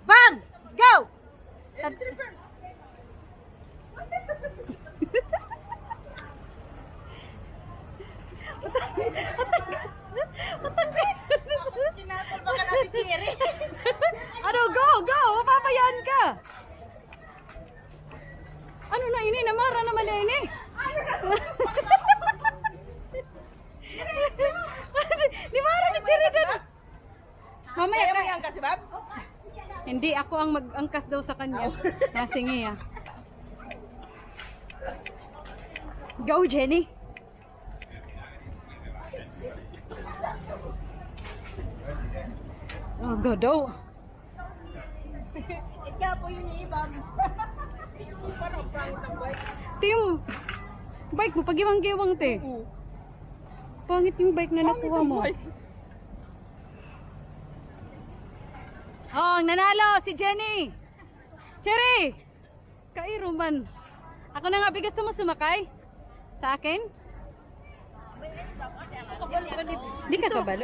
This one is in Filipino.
Bang! Go! Tinapal ba ka natin, Cherry? Ano, go, go! Mapapayaan ka! Ano na ini? Namara naman na ini! Ni Mara ni Cherry doon! Mamaya Kaya ka. mo yan kasi, Bab? Hindi, ako ang mag-angkas daw sa kanya. Nasingi ah. Go, Jenny! Oh, go daw. Ikaw po yun yung ibang. Parang pangit ng bike. Ito yung bike mo, pag-iwang-giwang te. Pangit yung bike na nakuha mo. Oh, ang nanalo si Jenny. Cherry! Kairo man. Ako na nga, gusto mo sumakay? Sa akin? Di ka kabalo.